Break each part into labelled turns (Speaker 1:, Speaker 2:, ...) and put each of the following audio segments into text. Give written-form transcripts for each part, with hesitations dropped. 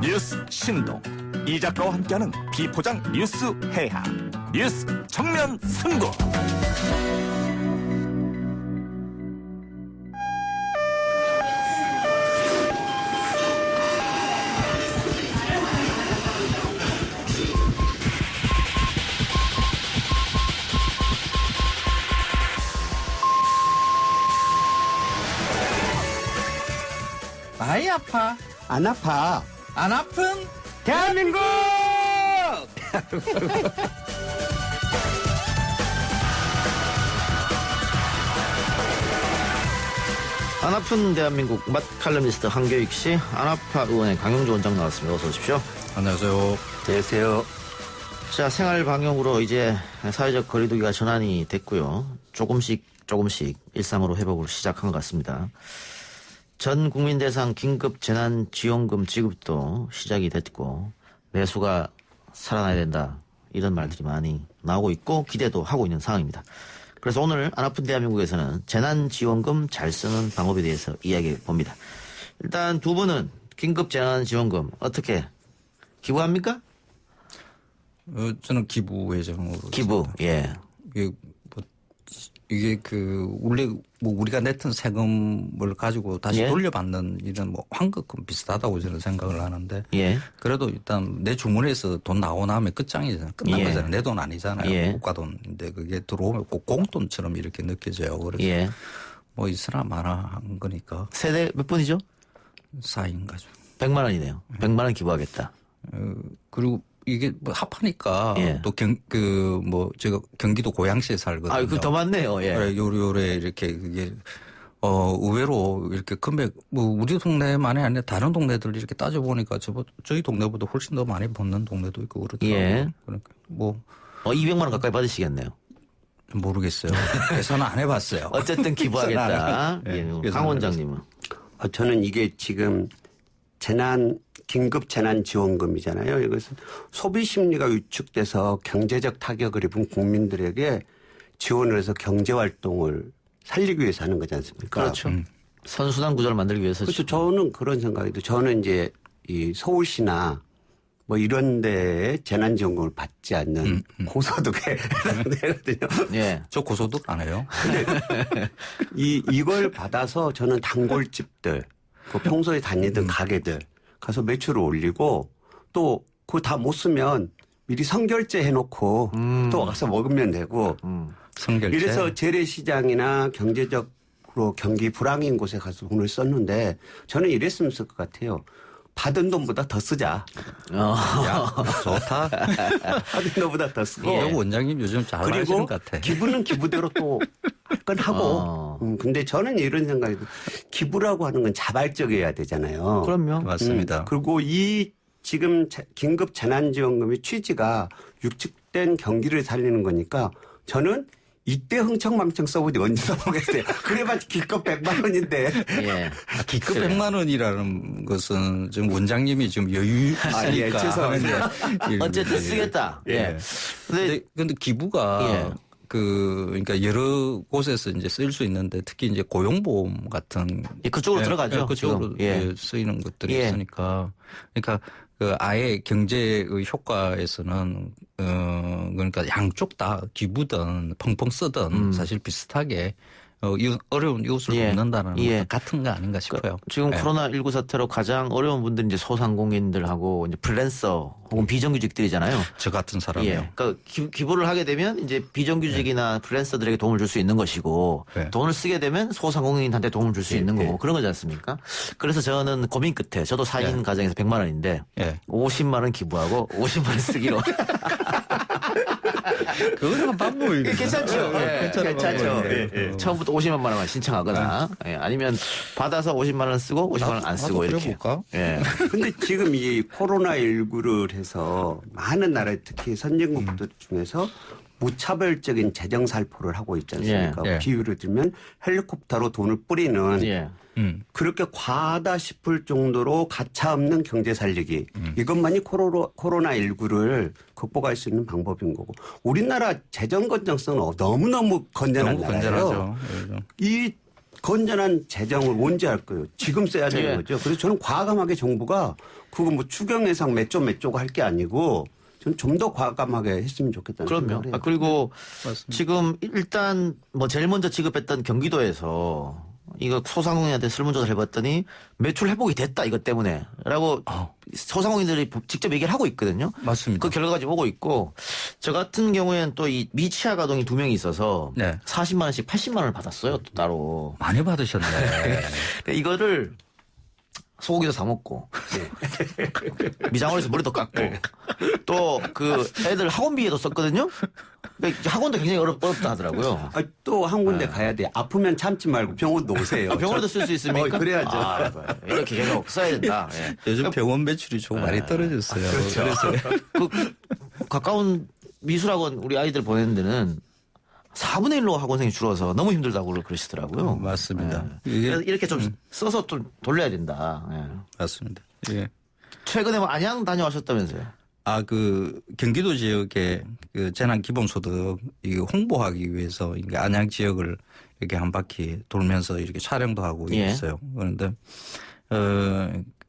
Speaker 1: 뉴스 신동 이 작가와 함께하는 비포장 뉴스 해학 뉴스 정면 승부.
Speaker 2: 많이 아파.
Speaker 3: 안 아파.
Speaker 2: 안 아픈
Speaker 3: 대한민국!
Speaker 4: 안 아픈 대한민국 맛 칼럼니스트 한교익 씨, 안 아파 의원의 강용주 원장 나왔습니다. 어서 오십시오.
Speaker 2: 안녕하세요.
Speaker 3: 안녕하세요.
Speaker 4: 자, 생활 방역으로 이제 사회적 거리두기가 전환이 됐고요. 조금씩 일상으로 회복을 시작한 것 같습니다. 전 국민 대상 긴급 재난 지원금 지급도 시작이 됐고 매수가 살아나야 된다 이런 말들이 많이 나오고 있고 기대도 하고 있는 상황입니다. 그래서 오늘 안 아픈 대한민국에서는 재난 지원금 잘 쓰는 방법에 대해서 이야기해 봅니다. 일단 두 분은 긴급 재난 지원금 어떻게 기부합니까?
Speaker 2: 저는 기부 예정으로.
Speaker 4: 기부, 예.
Speaker 2: 이게 원래 우리가 냈던 세금을 가지고 다시
Speaker 4: 예.
Speaker 2: 돌려받는 이런 환급금 비슷하다고 저는 생각을 하는데.
Speaker 4: 예.
Speaker 2: 그래도 일단 내 주머니에서 돈 나오고 나면 끝장이잖아요. 끝난
Speaker 4: 예.
Speaker 2: 거잖아요. 내 돈 아니잖아요.
Speaker 4: 예.
Speaker 2: 국가 돈인데 그게 들어오면 꼭 공돈처럼 이렇게 느껴져요. 그래서
Speaker 4: 예.
Speaker 2: 있으나 마나 한 거니까.
Speaker 4: 세대 몇 분이죠?
Speaker 2: 4인 가족.
Speaker 4: 100만 원이네요. 100만 원 기부하겠다.
Speaker 2: 그리고 이게 합하니까
Speaker 4: 예.
Speaker 2: 또 제가 경기도 고양시에 살거든요.
Speaker 4: 아, 그 더 많네요. 예.
Speaker 2: 그래, 요래 이렇게 그게 의외로 이렇게 금액 우리 동네만이 아니라 다른 동네들 이렇게 따져 보니까 저희 동네보다 훨씬 더 많이 받는 동네도 있고 그렇더라고요.
Speaker 4: 예.
Speaker 2: 그러니까
Speaker 4: 200만 원 가까이 받으시겠네요.
Speaker 2: 모르겠어요. 계산은 안 해봤어요.
Speaker 4: 어쨌든 기부하겠다.
Speaker 2: 예.
Speaker 4: 예. 강 원장님은.
Speaker 3: 저는 이게 지금 긴급 재난 지원금이잖아요. 이것은 소비 심리가 위축돼서 경제적 타격을 입은 국민들에게 지원을 해서 경제 활동을 살리기 위해서 하는 거지 않습니까?
Speaker 4: 그렇죠. 선순환 구조를 만들기 위해서.
Speaker 3: 그렇죠. 저는 그런 생각이도 저는 이제 이 서울시나 이런 데에 재난지원금을 받지 않는 고소득에 해당되거든요.
Speaker 4: 예.
Speaker 2: 저 고소득 안 해요.
Speaker 3: 근데 이걸 받아서 저는 단골집들, 평소에 다니던 가게들 가서 매출을 올리고 또 그거 다 못 쓰면 미리 선결제 해놓고 또 와서 먹으면 되고
Speaker 2: 선결제.
Speaker 3: 이래서 재래시장이나 경제적으로 경기 불황인 곳에 가서 돈을 썼는데 저는 이랬으면 쓸 것 같아요. 받은 돈보다 더 쓰자.
Speaker 2: 야, 좋다.
Speaker 3: 받은 돈보다 더 쓰고.
Speaker 2: 예. 원장님 요즘 잘 하시는
Speaker 3: 그리고
Speaker 2: 것 같아.
Speaker 3: 기부는 기부대로 또 할 건 하고. 근데 저는 이런 생각이 기부라고 하는 건 자발적이어야 되잖아요.
Speaker 4: 그럼요.
Speaker 2: 맞습니다.
Speaker 3: 그리고 이 지금 긴급 재난지원금의 취지가 위축된 경기를 살리는 거니까 저는 이때 흥청망청 써보지 언제 써보겠어요. 그래봤자 기껏 100만 원인데.
Speaker 4: 예.
Speaker 2: 기껏 100만 원이라는 것은 지금 원장님이 지금 여유
Speaker 3: 예,
Speaker 2: 있으니까
Speaker 3: 죄송합니다.
Speaker 4: 어쨌든 쓰겠다. 예.
Speaker 2: 근데 기부가
Speaker 4: 예.
Speaker 2: 그러니까 여러 곳에서 이제 쓰일 수 있는데 특히 이제 고용보험 같은
Speaker 4: 예, 그쪽으로 들어가죠.
Speaker 2: 그쪽으로
Speaker 4: 지금. 예.
Speaker 2: 쓰이는 것들이
Speaker 4: 예.
Speaker 2: 있으니까 그러니까 아예 경제의 효과에서는 그러니까 양쪽 다 기부든 펑펑 쓰든 사실 비슷하게 어려운 이웃을
Speaker 4: 예.
Speaker 2: 돕는다는
Speaker 4: 예.
Speaker 2: 것 같은 거 아닌가 싶어요.
Speaker 4: 지금
Speaker 2: 예.
Speaker 4: 코로나19 사태로 가장 어려운 분들이 이제 소상공인들하고 이제 프리랜서 혹은 비정규직들이잖아요.
Speaker 2: 저 같은 사람이요.
Speaker 4: 예. 그러니까 기부를 하게 되면 이제 비정규직이나 프리랜서들에게 도움을 줄 수 있는 것이고
Speaker 2: 네.
Speaker 4: 돈을 쓰게 되면 소상공인한테 도움을 줄 수 있는 거고 그런 거지 않습니까? 그래서 저는 고민 끝에 저도 4인 가정에서 100만 원인데
Speaker 2: 예.
Speaker 4: 50만 원 기부하고 50만 원 쓰기로.
Speaker 2: 그거는 한 방법입니다.
Speaker 4: 괜찮죠? 예, 괜찮죠.
Speaker 2: 예.
Speaker 4: 처음부터 50만 원만 신청하거나 아니면 받아서 50만 원 쓰고 50만 원 안 쓰고 이렇게.
Speaker 2: 그래볼까?
Speaker 4: 예.
Speaker 3: 근데 지금 이 코로나19를 해서 많은 나라 특히 선진국들 중에서 무차별적인 재정 살포를 하고 있지 않습니까?
Speaker 2: 예.
Speaker 3: 비유를 들면 헬리콥터로 돈을 뿌리는
Speaker 4: 예.
Speaker 3: 그렇게 과하다 싶을 정도로 가차 없는 경제 살리기 이것만이 코로나19를 극복할 수 있는 방법인 거고 우리나라 재정 건전성은 너무너무 건전한
Speaker 2: 너무
Speaker 3: 나라예요.
Speaker 2: 건전하죠.
Speaker 3: 이 건전한 재정을 언제 할 거예요? 지금 써야 되는
Speaker 4: 예.
Speaker 3: 거죠. 그래서 저는 과감하게 정부가 그거 뭐 추경 예상 몇 조 할 게 아니고 저는 좀 더 과감하게 했으면 좋겠다는
Speaker 4: 그럼요.
Speaker 3: 생각을 해요.
Speaker 4: 그리고
Speaker 2: 맞습니다.
Speaker 4: 지금 일단 뭐 제일 먼저 지급했던 경기도에서 이거 소상공인한테 설문조사를 해봤더니 매출 회복이 됐다 이것 때문에라고 소상공인들이 직접 얘기를 하고 있거든요.
Speaker 2: 맞습니다.
Speaker 4: 그 결과까지 오고 있고 저 같은 경우에는 또 이 미취학 아동이 2명이 있어서
Speaker 2: 네.
Speaker 4: 40만 원씩 80만 원을 받았어요. 또 따로.
Speaker 2: 많이 받으셨네.
Speaker 4: 이거를 소고기도 사 먹고 미장원에서 머리도 깎고 또 그 애들 학원비에도 썼거든요. 그러니까 학원도 굉장히 어렵다 하더라고요.
Speaker 3: 또 한 군데 가야 돼. 아프면 참지 말고 병원도 오세요.
Speaker 4: 병원에도 쓸 수 있습니까?
Speaker 3: 그래야죠.
Speaker 4: 아, 이렇게 계속 써야 된다. 예.
Speaker 2: 요즘 병원 매출이 좀 많이 떨어졌어요. 그래서
Speaker 4: 그 가까운 미술학원 우리 아이들 보내는 데는 4분의 1로 학원생이 줄어서 너무 힘들다고 그러시더라고요.
Speaker 2: 맞습니다.
Speaker 4: 예.
Speaker 2: 이게
Speaker 4: 그래서 이렇게 좀 써서 좀 돌려야 된다. 예.
Speaker 2: 맞습니다. 예.
Speaker 4: 최근에 뭐 안양 다녀오셨다면서요?
Speaker 2: 그 경기도 지역에 그 재난 기본소득 이 홍보하기 위해서 이게 안양 지역을 이렇게 한 바퀴 돌면서 이렇게 촬영도 하고
Speaker 4: 예.
Speaker 2: 있어요. 그런데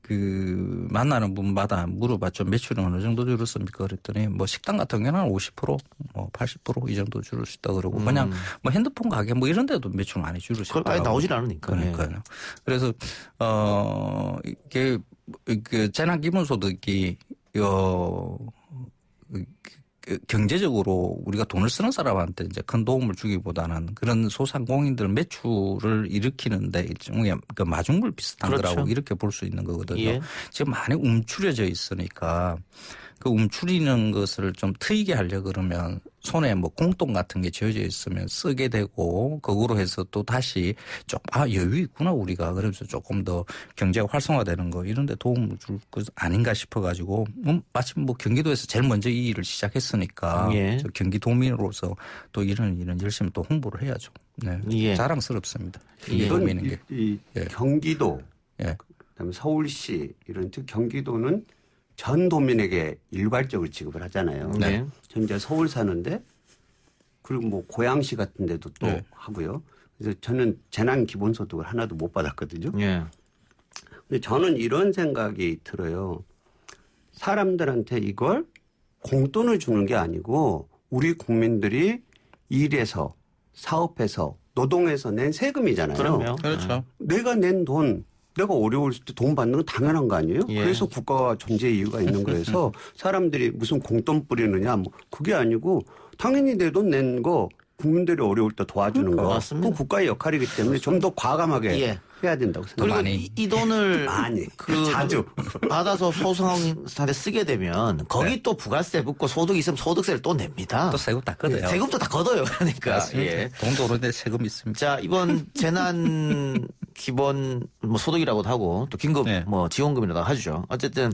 Speaker 2: 그 만나는 분마다 물어봤죠. 매출은 어느 정도 줄었습니까? 그랬더니 뭐 식당 같은 경우는 한 50%, 뭐 80%이 정도 줄을 수 있다 그러고 그냥 뭐 핸드폰 가게 뭐 이런 데도 매출 많이 줄으시더라고요.
Speaker 4: 그걸 아예 나오질 않으니까.
Speaker 2: 그러니까요. 그래서 이게 그 재난 기본소득이 경제적으로 우리가 돈을 쓰는 사람한테 이제 큰 도움을 주기보다는 그런 소상공인들 매출을 일으키는데 일종의 그 마중물 비슷한
Speaker 4: 그렇죠.
Speaker 2: 거라고 이렇게 볼 수 있는 거거든요.
Speaker 4: 예.
Speaker 2: 지금 많이 움츠려져 있으니까 그 움츠리는 것을 좀 트이게 하려고 그러면 손에 뭐 공돈 같은 게 쥐어져 있으면 쓰게 되고 그거로 해서 또 다시 좀 여유 있구나 우리가 그러면서 조금 더 경제가 활성화되는 거 이런 데 도움을 줄 것 아닌가 싶어가지고 마침 뭐 경기도에서 제일 먼저 이 일을 시작했으니까
Speaker 4: 예.
Speaker 2: 저 경기도민으로서 또 이런 열심히 또 홍보를 해야죠. 네.
Speaker 4: 예.
Speaker 2: 자랑스럽습니다.
Speaker 4: 예.
Speaker 2: 경기도민인 게.
Speaker 3: 이
Speaker 2: 예.
Speaker 3: 경기도,
Speaker 2: 예.
Speaker 3: 그다음에 서울시 이런 특 경기도는 전 도민에게 일괄적으로 지급을 하잖아요.
Speaker 4: 네.
Speaker 3: 전 이제 서울 사는데 그리고 뭐 고양시 같은 데도 또
Speaker 2: 네.
Speaker 3: 하고요. 그래서 저는 재난 기본소득을 하나도 못 받았거든요.
Speaker 4: 예.
Speaker 3: 근데 저는 이런 생각이 들어요. 사람들한테 이걸 공돈을 주는 게 아니고 우리 국민들이 일해서 사업해서 노동해서 낸 세금이잖아요.
Speaker 4: 그럼요.
Speaker 2: 그렇죠.
Speaker 3: 내가 낸 돈 내가 어려울 때 돈 받는 건 당연한 거 아니에요?
Speaker 4: 예.
Speaker 3: 그래서 국가가 존재 이유가 있는 거여서 사람들이 무슨 공돈 뿌리느냐 뭐 그게 아니고 당연히 내 돈 낸 거 국민들이 어려울 때 도와주는 거
Speaker 4: 맞습니다.
Speaker 3: 그건 국가의 역할이기 때문에 좀 더 과감하게
Speaker 4: 예.
Speaker 3: 해야 된다고
Speaker 4: 그리고
Speaker 3: 생각합니다.
Speaker 2: 많이.
Speaker 4: 이 돈을
Speaker 3: 많이.
Speaker 4: 그
Speaker 3: 자주.
Speaker 4: 받아서 소상공인한테 쓰게 되면 거기 또 부가세 붙고 소득이 있으면 소득세를 또 냅니다.
Speaker 2: 또 세금 다 걷어요.
Speaker 4: 세금도 다 걷어요. 그러니까.
Speaker 2: 맞습니다.
Speaker 4: 예.
Speaker 2: 돈도 오는데 세금 있습니다.
Speaker 4: 자, 이번 재난 기본 뭐 소득이라고도 하고 또 긴급
Speaker 2: 네.
Speaker 4: 뭐 지원금이라고 하죠. 어쨌든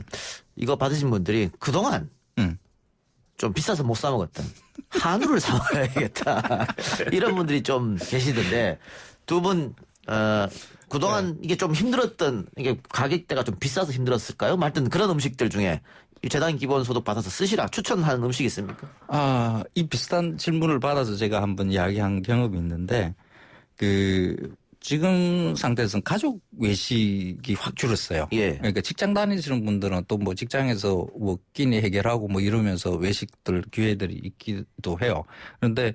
Speaker 4: 이거 받으신 분들이 그동안 좀 비싸서 못 사 먹었던 한우를 사 먹어야겠다. 이런 분들이 좀 계시던데 두 분 그동안 이게 좀 힘들었던 이게 가격대가 좀 비싸서 힘들었을까요? 말든 그런 음식들 중에 이 재단 기본소득 받아서 쓰시라 추천하는 음식이 있습니까?
Speaker 2: 이 비슷한 질문을 받아서 제가 한번 이야기한 경험이 있는데 지금 상태에서는 가족 외식이 확 줄었어요.
Speaker 4: 예.
Speaker 2: 그러니까 직장 다니시는 분들은 또 뭐 직장에서 뭐 끼니 해결하고 뭐 이러면서 외식들 기회들이 있기도 해요. 그런데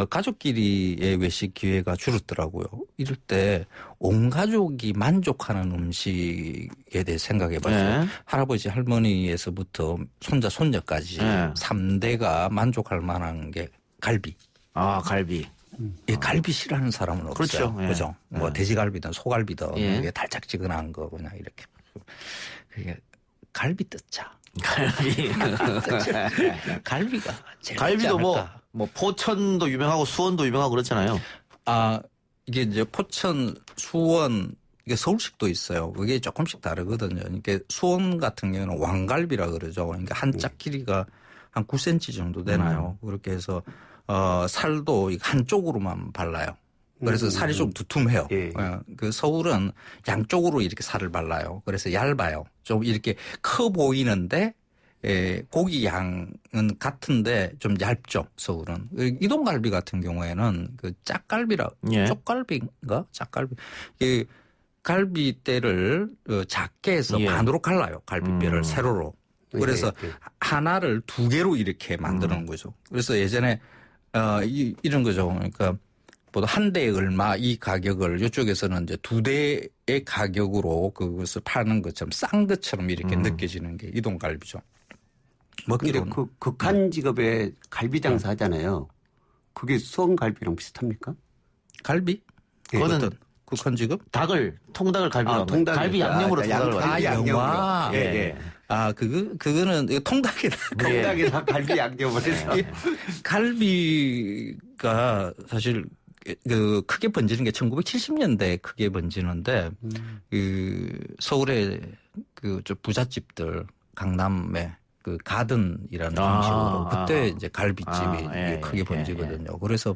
Speaker 2: 가족끼리의 외식 기회가 줄었더라고요. 이럴 때 온 가족이 만족하는 음식에 대해 생각해 봐요.
Speaker 4: 네.
Speaker 2: 할아버지 할머니에서부터 손자 손녀까지
Speaker 4: 네. 3대가
Speaker 2: 만족할 만한 게 갈비.
Speaker 4: 아, 갈비.
Speaker 2: 이 갈비 싫어하는 사람은 없어요.
Speaker 4: 그렇죠. 예.
Speaker 2: 그죠? 뭐 돼지갈비든 소갈비든
Speaker 4: 예.
Speaker 2: 이게 달짝지근한 거 그냥 이렇게 그게 갈비 뜯자.
Speaker 4: 갈비.
Speaker 2: 갈비가 제일
Speaker 4: 갈비도
Speaker 2: 낫지 않을까.
Speaker 4: 뭐 포천도 유명하고 수원도 유명하고 그렇잖아요.
Speaker 2: 이게 이제 포천, 수원, 이게 서울식도 있어요. 그게 조금씩 다르거든요. 이게 수원 같은 경우는 왕갈비라 그러죠. 그러니까 한 짝 길이가 한 9cm 정도 되나요. 그렇게 해서 살도 한쪽으로만 발라요. 그래서 살이 좀 두툼해요.
Speaker 3: 예.
Speaker 2: 그 서울은 양쪽으로 이렇게 살을 발라요. 그래서 얇아요. 좀 이렇게 커 보이는데 고기 양은 같은데 좀 얇죠. 서울은. 이동갈비 같은 경우에는 그 짝갈비라
Speaker 4: 예.
Speaker 2: 쪽갈비인가 짝갈비 이 갈비뼈를 작게 해서
Speaker 4: 예.
Speaker 2: 반으로 갈라요. 갈비뼈를 세로로. 그래서 하나를 두 개로 이렇게 만드는 거죠. 그래서 예전에 이런 거죠. 그러니까 보다 한 대에 얼마 이 가격을 이쪽에서는 이제 두 대의 가격으로 그것을 파는 것처럼 싼 것처럼 이렇게 느껴지는 게 이동갈비죠.
Speaker 3: 근데
Speaker 2: 먹기로는.
Speaker 3: 그 극한 직업에 갈비 장사 하잖아요. 그게 수원갈비랑 비슷합니까?
Speaker 2: 갈비?
Speaker 4: 그거는
Speaker 2: 어떤 국한 직업?
Speaker 4: 통닭을 갈비로
Speaker 3: 통닭.
Speaker 4: 갈비 양념으로 통닭을
Speaker 3: 갈비
Speaker 4: 만들어요.
Speaker 2: 영화.
Speaker 3: 예, 예.
Speaker 2: 그거는 통닭이다.
Speaker 3: 통닭에다 갈비 양념을 해서.
Speaker 2: 갈비가 사실 그 크게 번지는 게 1970년대에 크게 번지는데 그 서울의 그 저 부잣집들 강남에 그 가든이라는 음식으로 그때 이제 갈비집이
Speaker 4: 예,
Speaker 2: 크게
Speaker 4: 예,
Speaker 2: 번지거든요. 그래서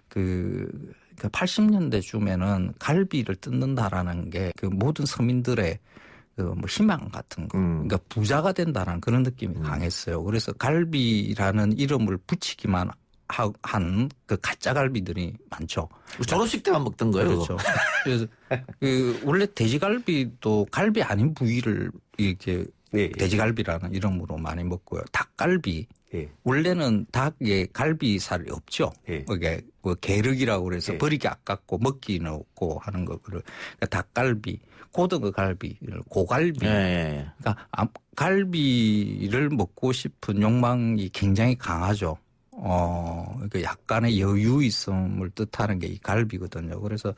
Speaker 2: 그 80년대쯤에는 갈비를 뜯는다라는 게 그 모든 서민들의 그 뭐 희망 같은 거, 그러니까 부자가 된다는 그런 느낌이 강했어요. 그래서 갈비라는 이름을 붙이기만 한 그 가짜 갈비들이 많죠.
Speaker 4: 졸업식 때만 먹던 거예요.
Speaker 2: 그렇죠. 그래서 그 원래 돼지갈비도 갈비 아닌 부위를 이렇게
Speaker 3: 예,
Speaker 2: 돼지갈비라는 이름으로 많이 먹고요. 닭갈비.
Speaker 3: 예.
Speaker 2: 원래는 닭에 갈비살이 없죠.
Speaker 3: 예.
Speaker 2: 그게 뭐 게르기라고 그래서
Speaker 3: 예.
Speaker 2: 버리기 아깝고 먹기는 없고 하는 거를 그러니까 닭갈비, 고등어 갈비를 고갈비.
Speaker 4: 예, 예.
Speaker 2: 그러니까 갈비를 먹고 싶은 욕망이 굉장히 강하죠. 그 약간의 여유 있음을 뜻하는 게 이 갈비거든요. 그래서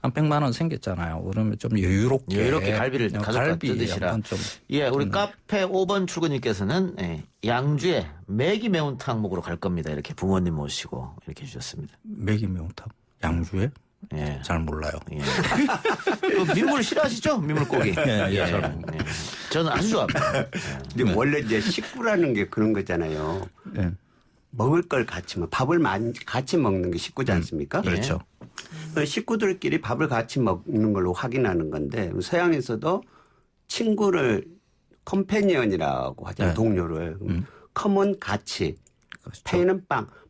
Speaker 2: 한 100만 원 생겼잖아요. 그러면 좀 여유롭게
Speaker 4: 갈비를 가져다 뜯으시라.
Speaker 2: 한번 좀
Speaker 4: 예, 우리 카페 5번 출근님께서는 양주에 매기 매운탕 먹으러 갈 겁니다. 이렇게 부모님 모시고 이렇게 해주셨습니다.
Speaker 2: 매기 매운탕 양주에
Speaker 4: 예.
Speaker 2: 잘 몰라요.
Speaker 4: 예. 그 민물 싫어하시죠? 민물고기.
Speaker 2: 예.
Speaker 4: 저는 아주 좋아합니다.
Speaker 3: 근데 원래 이제 식구라는 게 그런 거잖아요.
Speaker 2: 예.
Speaker 3: 먹을 걸 같이 밥을 같이 먹는 게 식구지 않습니까?
Speaker 2: 그렇죠.
Speaker 3: 식구들끼리 밥을 같이 먹는 걸로 확인하는 건데 서양에서도 친구를 컴패니언이라고 하잖아요.
Speaker 2: 네.
Speaker 3: 동료를. 컴은 같이,
Speaker 2: 그렇죠.
Speaker 3: 페이는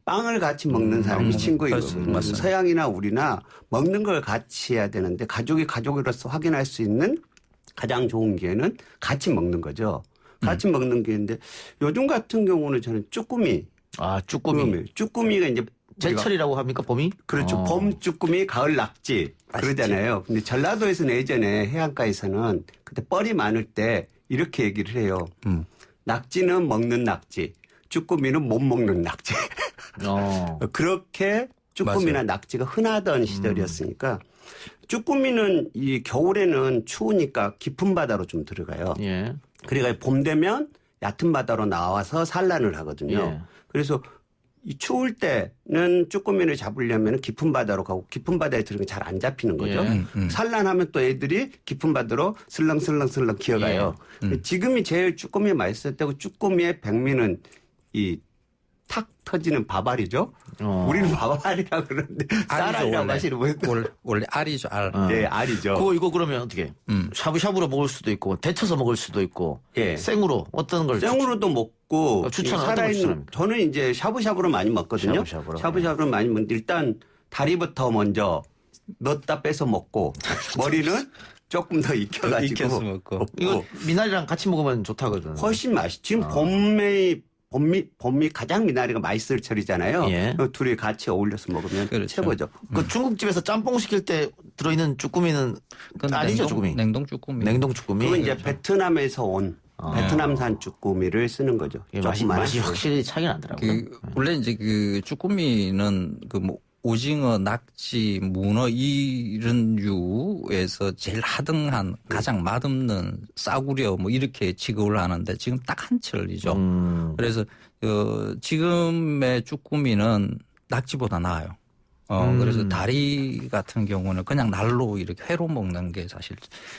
Speaker 3: 빵을 같이 먹는 사람이 친구이거든요.
Speaker 2: 맞습니다.
Speaker 3: 서양이나 우리나 먹는 걸 같이 해야 되는데 가족이 가족으로서 확인할 수 있는 가장 좋은 기회는 같이 먹는 거죠. 같이 먹는 기회인데 요즘 같은 경우는 저는 쭈꾸미. 쭈꾸미가 이제
Speaker 4: 제철이라고 합니까, 봄이?
Speaker 3: 그렇죠. 봄 쭈꾸미, 가을 낙지 그러잖아요. 근데 전라도에서는 예전에 해안가에서는 그때 뻘이 많을 때 이렇게 얘기를 해요. 낙지는 먹는 낙지, 쭈꾸미는 못 먹는 낙지. 그렇게 쭈꾸미나
Speaker 2: 맞아요.
Speaker 3: 낙지가 흔하던 시절이었으니까 쭈꾸미는 이 겨울에는 추우니까 깊은 바다로 좀 들어가요.
Speaker 4: 예.
Speaker 3: 그러니까 봄 되면 얕은 바다로 나와서 산란을 하거든요.
Speaker 4: 예.
Speaker 3: 그래서 이 추울 때는 쭈꾸미를 잡으려면 깊은 바다로 가고 깊은 바다에 들어가면 잘 안 잡히는 거죠. 산란하면 또 애들이 깊은 바다로 슬렁슬렁슬렁 기어가요. 지금이 제일 쭈꾸미 맛있을 때고 쭈꾸미의 백미는 이 탁 터지는 밥알이죠. 우리는 밥알이라고 그러는데 쌀알이라고 하시는 분들.
Speaker 2: 원래 알이죠, 알.
Speaker 3: 네, 알이죠.
Speaker 4: 이거 그러면 어떻게? 샤브샤브로 먹을 수도 있고, 데쳐서 먹을 수도 있고,
Speaker 3: 예.
Speaker 4: 생으로 어떤 걸?
Speaker 3: 생으로도 먹고
Speaker 4: 추천은 어떤 걸 추천합니까?
Speaker 3: 저는 이제 샤브샤브로 많이 먹거든요. 샤브샤브로 많이 먹는데 일단 다리부터 먼저 넣었다 빼서 먹고 머리는 조금 더 익혀서
Speaker 2: 익혀서
Speaker 3: 먹고
Speaker 2: 먹고.
Speaker 4: 이거 미나리랑 같이 먹으면 좋다거든.
Speaker 3: 훨씬 맛있. 지금 봄이 가장 미나리가 맛있을 철이잖아요.
Speaker 4: 예.
Speaker 3: 둘이 같이 어울려서 먹으면
Speaker 2: 그렇죠.
Speaker 3: 최고죠.
Speaker 4: 그 중국집에서 짬뽕 시킬 때 들어있는 쭈꾸미는
Speaker 2: 그건
Speaker 4: 아니죠, 쭈꾸미.
Speaker 2: 냉동 쭈꾸미.
Speaker 4: 냉동 쭈꾸미.
Speaker 3: 그건 이제 베트남에서 온 베트남산 쭈꾸미를 쓰는 거죠.
Speaker 4: 이게 맛이 확실히 차이가 나더라고요.
Speaker 2: 원래 이제 그 쭈꾸미는 그 뭐 오징어, 낙지, 문어 이런 류에서 제일 하등한 가장 맛없는 싸구려 뭐 이렇게 취급을 하는데 지금 딱 한철이죠. 그래서 지금의 쭈꾸미는 낙지보다 나아요. 그래서 다리 같은 경우는 그냥 날로 이렇게 회로 먹는 게 사실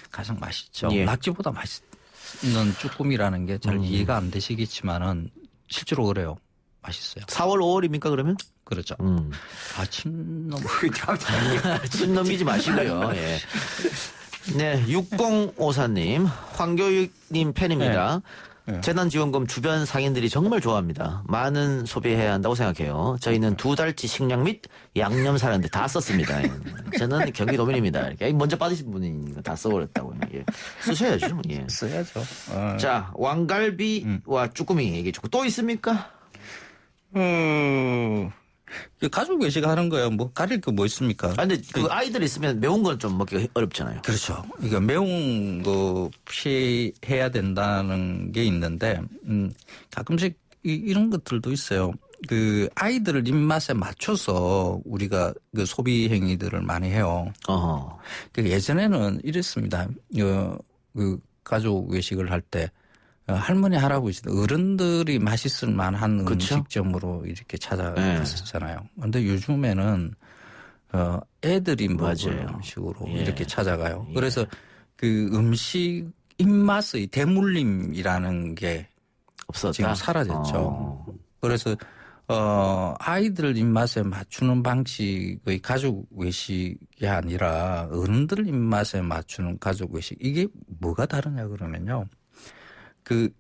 Speaker 2: 가장 맛있죠.
Speaker 4: 예.
Speaker 2: 낙지보다 맛있는 쭈꾸미라는 게 잘 이해가 안 되시겠지만은 실제로 그래요. 맛있어요.
Speaker 4: 4월, 5월입니까 그러면?
Speaker 2: 그렇죠. 침넘.
Speaker 4: 침 넘기지 마시고요. 예. 네, 6054님, 황교익님 팬입니다. 재난지원금 주변 상인들이 정말 좋아합니다. 많은 소비해야 한다고 생각해요. 저희는 2달치 식량 및 양념 사는데 다 썼습니다. 저는 경기도민입니다. 이렇게 먼저 받으신 분이 다 써버렸다고요. 예. 쓰셔야죠. 예.
Speaker 2: 써야죠.
Speaker 4: 자, 왕갈비와 쭈꾸미 얘기 좋고 또 있습니까?
Speaker 2: 가족 외식 하는 거야. 뭐 가릴 거 뭐 있습니까?
Speaker 4: 아, 근데 그 아이들 있으면 매운 건 좀 먹기가 어렵잖아요.
Speaker 2: 그렇죠. 이거 매운 거 피해야 된다는 게 있는데, 가끔씩 이런 것들도 있어요. 그 아이들 입맛에 맞춰서 우리가 그 소비 행위들을 많이 해요. 그 예전에는 이랬습니다. 그 가족 외식을 할 때 할머니, 할아버지, 어른들이 맛있을 만한
Speaker 4: 그쵸?
Speaker 2: 음식점으로 이렇게 찾아갔었잖아요. 그런데 요즘에는 애들이 먹을 음식으로 이렇게 찾아가요. 그래서 그 음식 입맛의 대물림이라는 게
Speaker 4: 없었다.
Speaker 2: 지금 사라졌죠. 그래서 아이들 입맛에 맞추는 방식의 가족 외식이 아니라 어른들 입맛에 맞추는 가족 외식. 이게 뭐가 다르냐 그러면요. 그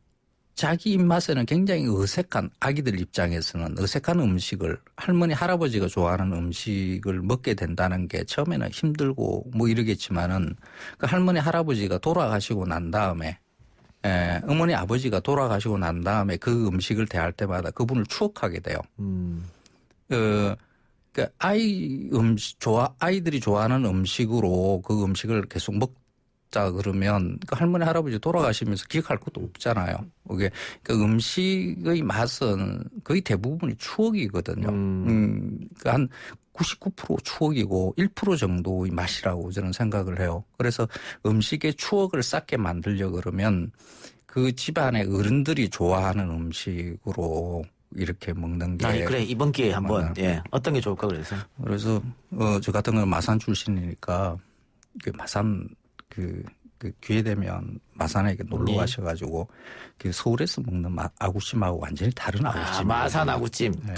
Speaker 2: 자기 입맛에는 굉장히 어색한, 아기들 입장에서는 어색한 음식을, 할머니 할아버지가 좋아하는 음식을 먹게 된다는 게 처음에는 힘들고 뭐 이러겠지만은 그 할머니 할아버지가 돌아가시고 난 다음에 어머니 아버지가 돌아가시고 난 다음에 그 음식을 대할 때마다 그분을 추억하게 돼요. 그 아이들이 좋아하는 음식으로 그 음식을 계속 자 그러면 그 할머니 할아버지 돌아가시면서 기억할 것도 없잖아요. 그게 그 음식의 맛은 거의 대부분이 추억이거든요. 그러니까 한 99% 추억이고 1% 정도의 맛이라고 저는 생각을 해요. 그래서 음식의 추억을 쌓게 만들려 그러면 그 집안의 어른들이 좋아하는 음식으로 이렇게 먹는 게.
Speaker 4: 그래 이번 기회에 한번 어떤 게 좋을까 그래서.
Speaker 2: 그래서 저 같은 건 마산 출신이니까 그 마산 그 기회 되면 마산에 놀러 가셔가지고 그 서울에서 먹는 아구찜하고 완전히 다른 아구찜.
Speaker 4: 마산 아구찜.
Speaker 2: 네.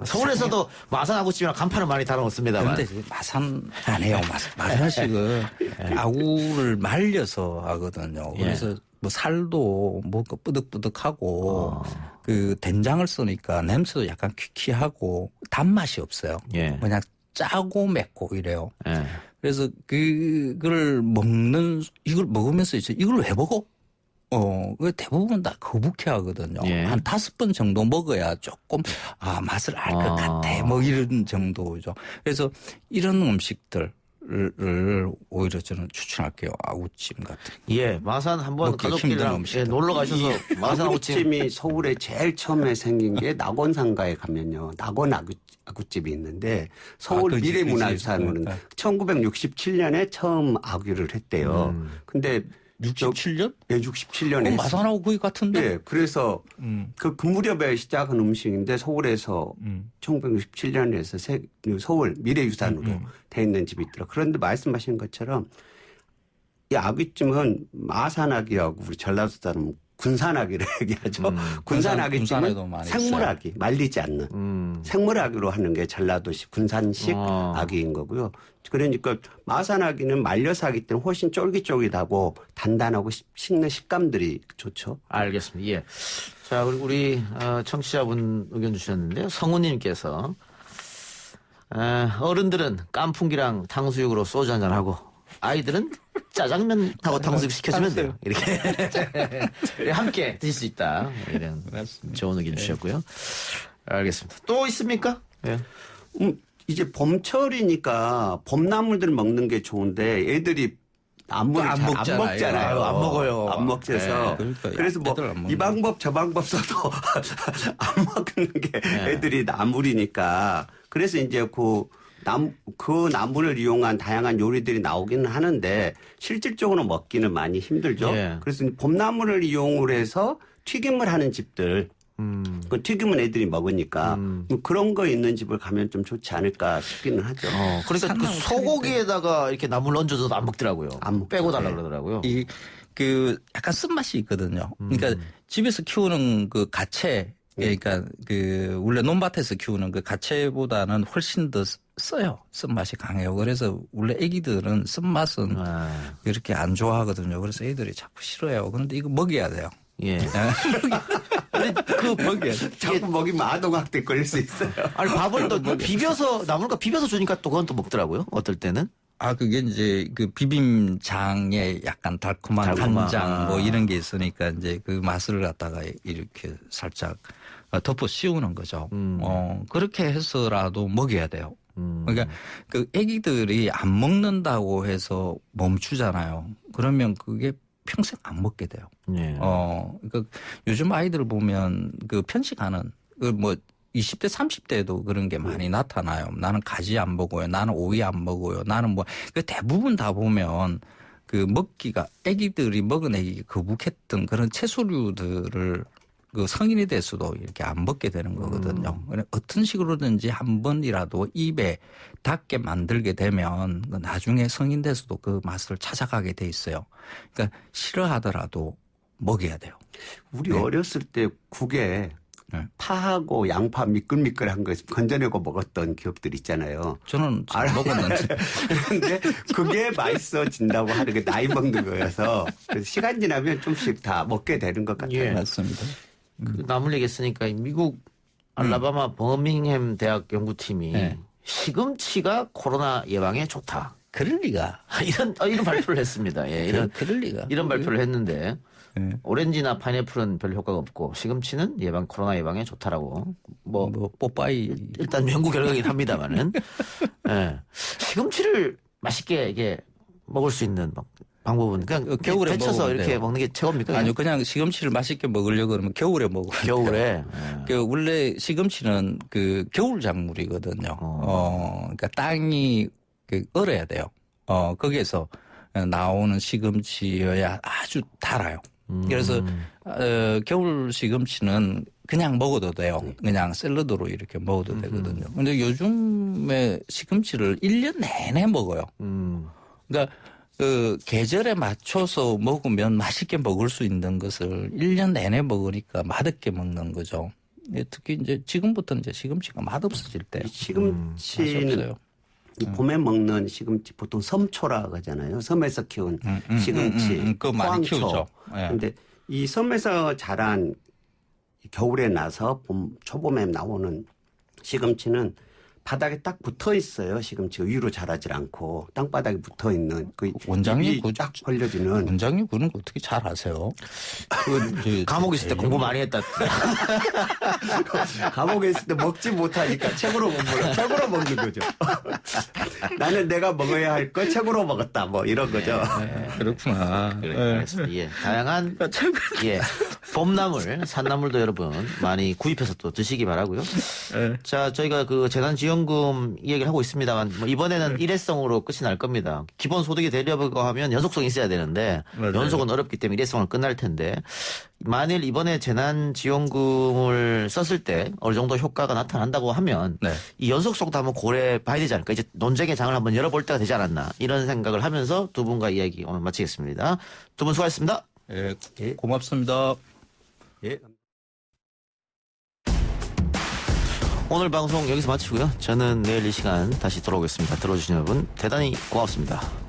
Speaker 4: 서울에서도 마산 아구찜이랑 간판은 많이 다름없습니다만.
Speaker 2: 그런데 마산 안 해요. 마산식은 아구를 말려서 하거든요. 그래서 뭐 살도 뭐 쁘득쁘득하고 그 된장을 쓰니까 냄새도 약간 퀴퀴하고 단맛이 없어요. 그냥 짜고 맵고 이래요. 그래서 이걸 먹으면서 이걸 왜 먹어? 대부분 다 거북해 하거든요. 한 5번 정도 먹어야 조금, 맛을 알 것 같아. 뭐 이런 정도죠. 그래서 이런 음식들을 오히려 저는 추천할게요. 아구찜 같은.
Speaker 4: 마산 한번 가족들이랑 놀러 가셔서 마산
Speaker 3: 아구찜이 서울에 제일 처음에 생긴 게 낙원상가에 가면요. 낙원 아구찜이 있는데 서울 미래문화유산으로는 1967년에 처음 아구를 했대요. 근데
Speaker 2: 67년?
Speaker 3: 네, 67년에.
Speaker 2: 마산하고 거의 같은데?
Speaker 3: 네, 그래서 그 무렵에 시작한 음식인데 서울에서 1967년에서 서울 미래유산으로 돼 있는 집이 있더라고요. 그런데 말씀하신 것처럼 이 아귀찜은 마산아귀라고 우리 전라도 사람 군산아귀를 얘기하죠. 군산아귀찜은 생물아귀, 말리지 않는 생물아귀로 하는 게 전라도식 군산식 아귀인 거고요. 그러니까 마산아귀는 말려서 하기 때문에 훨씬 쫄깃쫄깃하고 단단하고 씹는 식감들이 좋죠.
Speaker 4: 알겠습니다. 자, 그리고 우리 청취자분 의견 주셨는데요. 성우님께서 어른들은 깐풍기랑 탕수육으로 소주 한잔 하고 아이들은 짜장면하고 탕수육 시켜주면 돼요. 이렇게 함께 드실 수 있다. 이런 좋은 의견 주셨고요. 알겠습니다. 또 있습니까?
Speaker 3: 이제 봄철이니까 봄나물들 먹는 게 좋은데 애들이 나물을 안 먹잖아요.
Speaker 4: 안 먹어요.
Speaker 3: 안 먹져서. 그래서 뭐 이 방법 저 방법 써도 안 먹는 게 애들이 나물이니까. 그래서 이제 그 나물을 이용한 다양한 요리들이 나오기는 하는데 실질적으로 먹기는 많이 힘들죠. 그래서 봄나물을 이용을 해서 튀김을 하는 집들. 그 튀김은 애들이 먹으니까 그런 거 있는 집을 가면 좀 좋지 않을까 싶기는 하죠.
Speaker 4: 그러니까 그 소고기에다가 이렇게 나물 얹어도 안 먹더라고요. 빼고 달라 그러더라고요.
Speaker 2: 그 약간 쓴맛이 있거든요. 그러니까 집에서 키우는 그 가채, 그러니까 그 원래 논밭에서 키우는 그 가채보다는 훨씬 더 써요. 쓴맛이 강해요. 그래서 원래 애기들은 쓴맛은 이렇게 안 좋아하거든요. 그래서 애들이 자꾸 싫어해요. 그런데 이거 먹여야 돼요.
Speaker 4: 예. 근데 그
Speaker 2: 먹여야
Speaker 3: 자꾸 먹이면 아동학대 걸릴 수 있어요.
Speaker 4: 아니 밥을 또 비벼서 나물과 비벼서 주니까 또 그건 또 먹더라고요. 어떨 때는.
Speaker 2: 그게 이제 그 비빔장에 약간 달콤한 간장 뭐 이런 게 있으니까 이제 그 맛을 갖다가 이렇게 살짝 덮어 씌우는 거죠. 그렇게 해서라도 먹여야 돼요. 그러니까 그 애기들이 안 먹는다고 해서 멈추잖아요. 그러면 그게 평생 안 먹게 돼요.
Speaker 4: 네.
Speaker 2: 그러니까 요즘 아이들 보면 그 편식하는 그 뭐 20대 30대에도 그런 게 많이 나타나요. 나는 가지 안 먹어요. 나는 오이 안 먹어요. 나는 뭐 그 대부분 다 보면 그 먹기가 애기들이 먹은 애기 거북했던 그런 채소류들을 그 성인이 돼서도 이렇게 안 먹게 되는 거거든요. 어떤 식으로든지 한 번이라도 입에 닿게 만들게 되면 나중에 성인 돼서도 그 맛을 찾아가게 돼 있어요. 그러니까 싫어하더라도 먹여야 돼요.
Speaker 3: 우리 어렸을 때 국에 파하고 양파 미끌미끌한 거 건져내고 먹었던 기억들 있잖아요.
Speaker 2: 저는 잘 먹었는데.
Speaker 3: 그런데 그게 맛있어진다고 하는 게 나이 먹는 거여서 그래서 시간 지나면 좀씩 다 먹게 되는 것 같아요.
Speaker 4: 예.
Speaker 2: 맞습니다.
Speaker 4: 그 나물 얘기했으니까 미국 알라바마 버밍햄 대학 연구팀이
Speaker 2: 네.
Speaker 4: 시금치가 코로나 예방에 좋다.
Speaker 2: 그럴 리가.
Speaker 4: 이런 발표를 했습니다. 예,
Speaker 2: 그럴 리가.
Speaker 4: 이런 발표를 했는데
Speaker 2: 네.
Speaker 4: 오렌지나 파인애플은 별 효과가 없고 시금치는 코로나 예방에 좋다라고
Speaker 2: 뭐 뽀빠이.
Speaker 4: 일단 연구 결과이긴 합니다만은 예. 시금치를 맛있게 이게 먹을 수 있는 방법은 그냥
Speaker 2: 겨울에
Speaker 4: 데쳐서
Speaker 2: 먹으면
Speaker 4: 이렇게
Speaker 2: 돼요.
Speaker 4: 먹는 게 최고입니까?
Speaker 2: 아니요, 그냥 시금치를 맛있게 먹으려고 그러면 겨울에 먹어요.
Speaker 4: 겨울에.
Speaker 2: 그 원래 시금치는 그 겨울 작물이거든요. 그러니까 땅이 그 얼어야 돼요. 거기에서 나오는 시금치여야 아주 달아요. 그래서 겨울 시금치는 그냥 먹어도 돼요. 그냥 샐러드로 이렇게 먹어도 되거든요. 근데 요즘에 시금치를 1년 내내 먹어요. 그러니까 그 계절에 맞춰서 먹으면 맛있게 먹을 수 있는 것을 1년 내내 먹으니까 맛없게 먹는 거죠. 특히 이제 지금부터 이제 시금치가 맛없어질 때 맛이
Speaker 3: 시금치는
Speaker 2: 없어요.
Speaker 3: 이 봄에 먹는 시금치 보통 섬초라고 하잖아요. 섬에서 키운 시금치,
Speaker 2: 그거 많이 키우죠.
Speaker 3: 그런데 이 섬에서 자란 겨울에 나서 초봄에 나오는 시금치는 바닥에 딱 붙어 있어요. 시금치가 위로 자라질 않고 땅바닥에 붙어 있는 그
Speaker 2: 원장님
Speaker 3: 입이 딱 벌려지는.
Speaker 2: 원장님 그런 거 어떻게 잘 아세요?
Speaker 4: 감옥에 있을 때 공부 많이 했다.
Speaker 3: 감옥에 있을 때 먹지 못하니까 책으로 공부를 책으로 먹는 거죠. 나는 내가 먹어야 할 거 책으로 먹었다. 뭐 이런 거죠.
Speaker 2: 그렇구나.
Speaker 4: 알겠습니다. 예. 다양한 예. 봄나물, 산나물도 여러분 많이 구입해서 또 드시기 바라고요. 자, 저희가 그 재난지원금 이야기를 하고 있습니다만 뭐 이번에는 일회성으로 끝이 날 겁니다. 기본소득이 되려고 하면 연속성이 있어야 되는데
Speaker 2: 맞아요.
Speaker 4: 연속은 어렵기 때문에 일회성으로 끝날 텐데 만일 이번에 재난지원금을 썼을 때 어느 정도 효과가 나타난다고 하면
Speaker 2: 네.
Speaker 4: 이 연속성도 한번 고려해 봐야 되지 않을까. 이제 논쟁의 장을 한번 열어볼 때가 되지 않았나 이런 생각을 하면서 두 분과 이야기 오늘 마치겠습니다. 두 분 수고하셨습니다.
Speaker 2: 예, 고맙습니다.
Speaker 3: 예.
Speaker 4: 오늘 방송 여기서 마치고요. 저는 내일 이 시간 다시 돌아오겠습니다. 들어주신 여러분 대단히 고맙습니다.